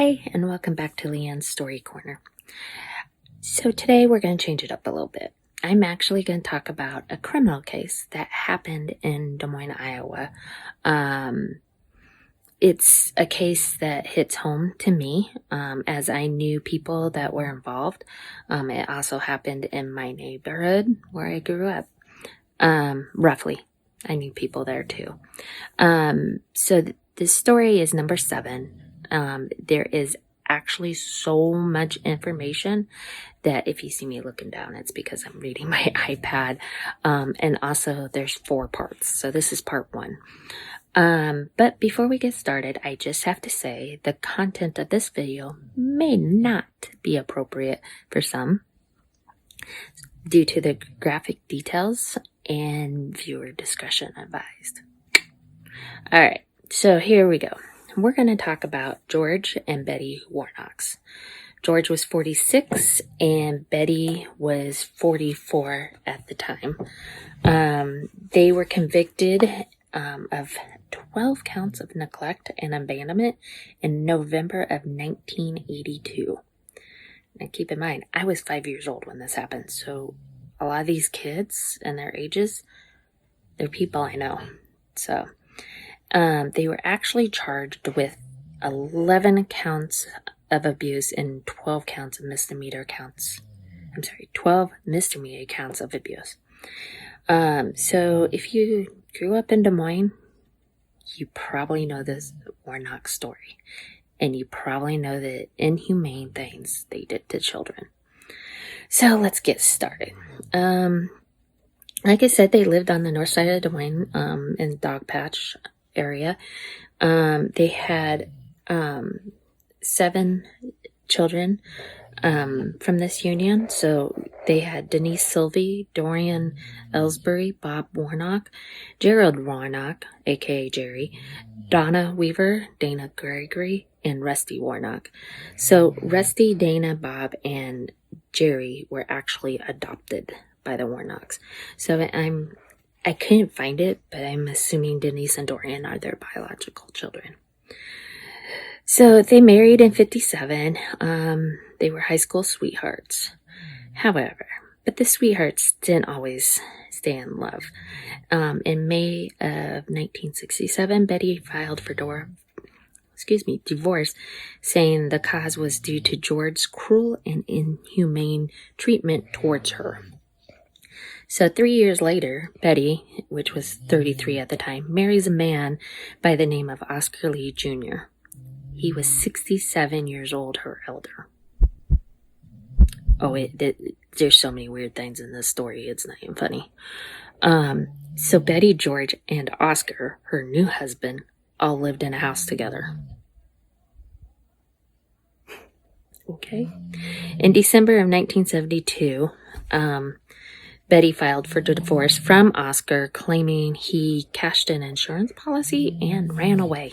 Hi, and welcome back to Leanne's Story Corner. So today we're going to change it up a little bit. I'm actually going to talk about a criminal case that happened in Des Moines, Iowa. It's a case that hits home to me, as I knew people that were involved. It also happened in my neighborhood where I grew up. Roughly. I knew people there too. So this story is number 7. There is actually so much information that if you see me looking down, it's because I'm reading my iPad. And also there's 4 parts. So this is part 1. But before we get started, I just have to say the content of this video may not be appropriate for some due to the graphic details, and viewer discretion advised. All right, so here we go. We're going to talk about George and Betty Warnocks. George was 46 and Betty was 44 at the time. They were convicted of 12 counts of neglect and abandonment in November of 1982. Now keep in mind, I was 5 years old when this happened, so a lot of these kids and their ages, they're people I know. So they were actually charged with 11 counts of abuse and 12 counts of misdemeanor counts. 12 misdemeanor counts of abuse. So if you grew up in Des Moines, you probably know this Warnock story. And you probably know the inhumane things they did to children. So let's get started. Like I said, they lived on the north side of Des Moines, in the Dogpatch area. They had 7 children from this union. So they had Denise Sylvie, Dorian Ellsbury, Bob Warnock, Gerald Warnock, aka Jerry, Donna Weaver, Dana Gregory, and Rusty Warnock. So Rusty, Dana, Bob, and Jerry were actually adopted by the Warnocks. So I couldn't find it, but I'm assuming Denise and Dorian are their biological children. So they married in 1957. They were high school sweethearts. However, but the sweethearts didn't always stay in love. In May of 1967, Betty filed for divorce, saying the cause was due to George's cruel and inhumane treatment towards her. So 3 years later, Betty, which was 33 at the time, marries a man by the name of Oscar Lee Jr. He was 67 years old, her elder. There's so many weird things in this story, it's not even funny. So Betty, George, and Oscar, her new husband, all lived in a house together. Okay. In December of 1972, Betty filed for divorce from Oscar, claiming he cashed an insurance policy and ran away.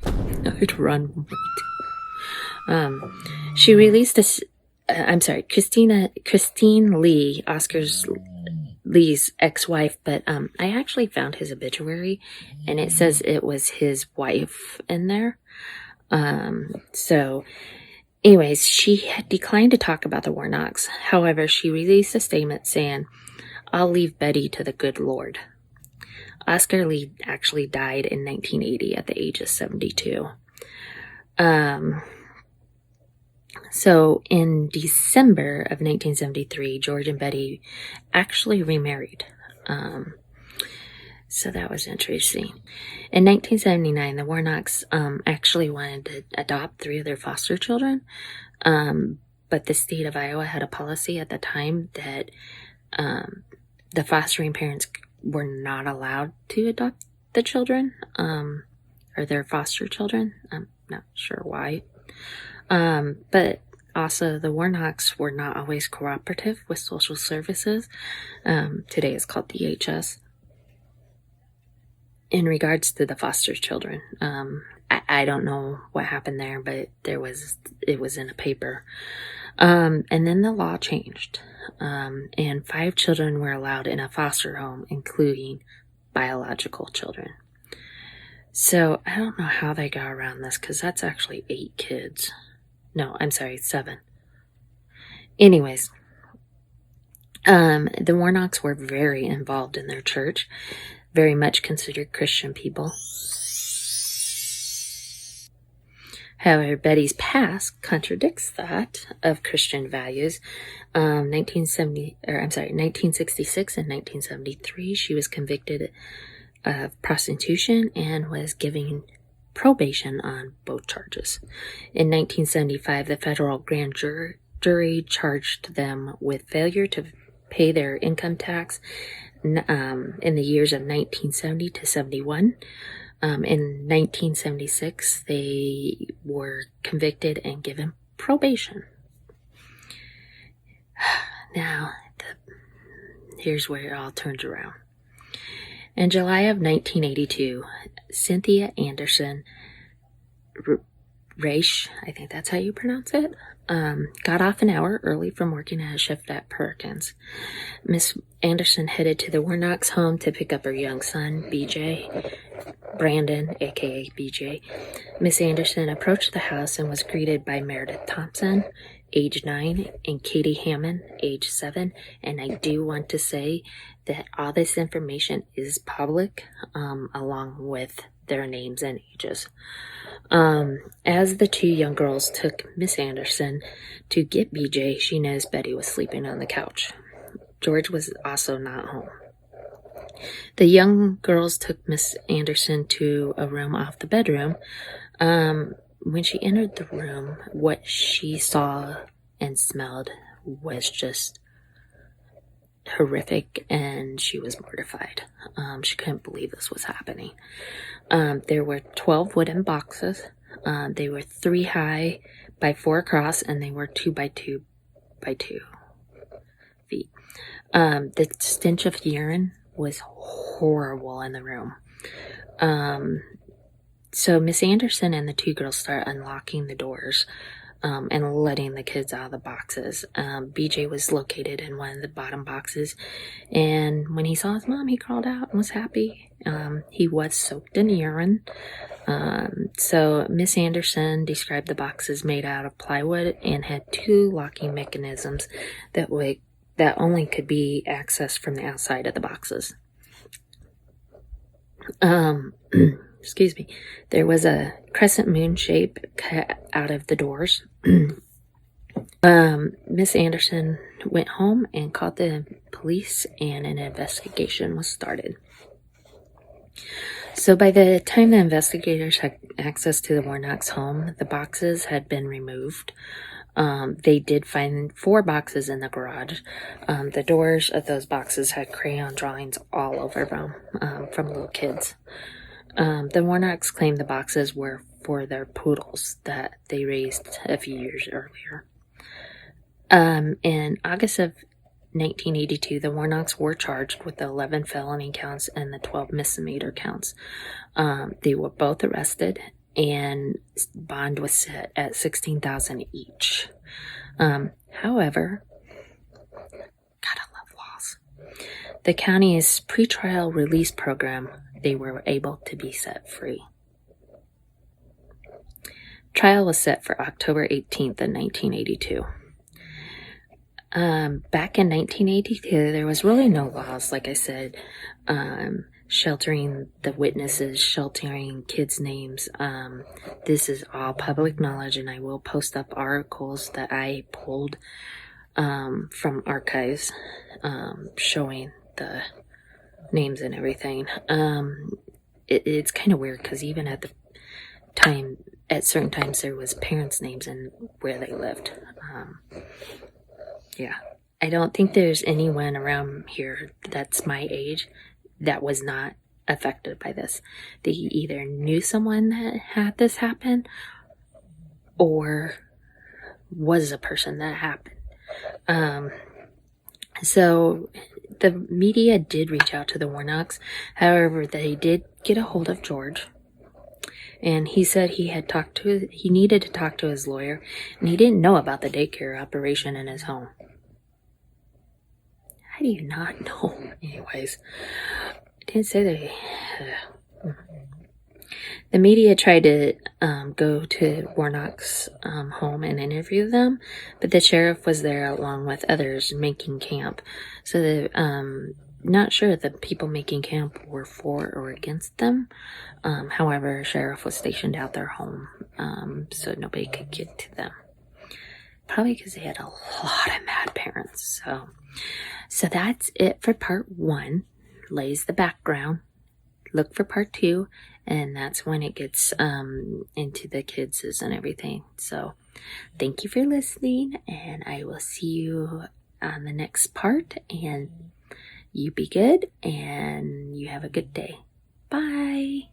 I'd run right. She released Christine Lee, Lee's ex-wife, but I actually found his obituary, and it says it was his wife in there. So anyways, she had declined to talk about the Warnocks. However, she released a statement saying, "I'll leave Betty to the good Lord." Oscar Lee actually died in 1980 at the age of 72. So in December of 1973, George and Betty actually remarried. So that was interesting. In 1979, the Warnocks actually wanted to adopt 3 of their foster children, but the state of Iowa had a policy at the time that the fostering parents were not allowed to adopt the children, or their foster children. I'm not sure why. But also the Warnocks were not always cooperative with social services. Today it's called DHS. In regards to the foster children, I don't know what happened there, but it was in a paper. And then the law changed, and 5 children were allowed in a foster home, including biological children. So I don't know how they got around this, because that's actually 8 kids. No, I'm sorry, 7. Anyways, the Warnocks were very involved in their church, very much considered Christian people. However, Betty's past contradicts that of Christian values. 1966 and 1973, she was convicted of prostitution and was given probation on both charges. In 1975, the federal grand jury charged them with failure to pay their income tax in the years of 1970 to 71. In 1976, they were convicted and given probation. Now, here's where it all turns around. In July of 1982, Cynthia Anderson Raish, I think that's how you pronounce it, got off an hour early from working at a shift at Perkins. Miss Anderson headed to the Warnock's home to pick up her young son, BJ, Brandon, aka BJ. Miss Anderson approached the house and was greeted by Meredith Thompson, age 9, and Katie Hammond, age 7. And I do want to say that all this information is public, along with their names and ages. As the two young girls took Miss Anderson to get BJ, she noticed Betty was sleeping on the couch. George was also not home. The young girls took Miss Anderson to a room off the bedroom. When she entered the room, what she saw and smelled was just horrific, and she was mortified. She couldn't believe this was happening. There were 12 wooden boxes. They were 3 high by 4 across, and they were 2 by 2 by 2 feet. The stench of urine was horrible in the room. So Miss Anderson and the two girls start unlocking the doors and letting the kids out of the boxes. BJ was located in one of the bottom boxes, and when he saw his mom, he crawled out and was happy. He was soaked in urine. So Miss Anderson described the boxes made out of plywood and had 2 locking mechanisms that only could be accessed from the outside of the boxes. Excuse me. There was a crescent moon shape cut out of the doors. Miss Anderson went home and called the police, and an investigation was started. So by the time the investigators had access to the Warnock's home, the boxes had been removed. They did find 4 boxes in the garage. The doors of those boxes had crayon drawings all over them from little kids. The Warnocks claimed the boxes were for their poodles that they raised a few years earlier. In August of 1982, the Warnocks were charged with the 11 felony counts and the 12 misdemeanor counts. They were both arrested, and bond was set at $16,000 each. However, gotta love laws. The county's pretrial release program, they were able to be set free. Trial was set for October 18th of 1982. Back in 1982, there was really no laws, like I said, sheltering the witnesses, sheltering kids' names. This is all public knowledge, and I will post up articles that I pulled from archives showing the names and everything. It's kind of weird because even at the time, at certain times, there was parents' names and where they lived. Yeah, I don't think there's anyone around here that's my age that was not affected by this. They either knew someone that had this happen or was a person that happened. So the media did reach out to the Warnocks. However, they did get a hold of George, and he said he needed to talk to his lawyer, and he didn't know about the daycare operation in his home. How do you not know? Anyways, I didn't say that. The media tried to go to Warnock's home and interview them, but the sheriff was there along with others making camp. So not sure if the people making camp were for or against them. However, sheriff was stationed out their home, so nobody could get to them. Probably because they had a lot of mad parents. So that's it for part 1. Lays the background. Look for part 2, and that's when it gets into the kids and everything. So thank you for listening, and I will see you on the next part, and you be good, and you have a good day. Bye.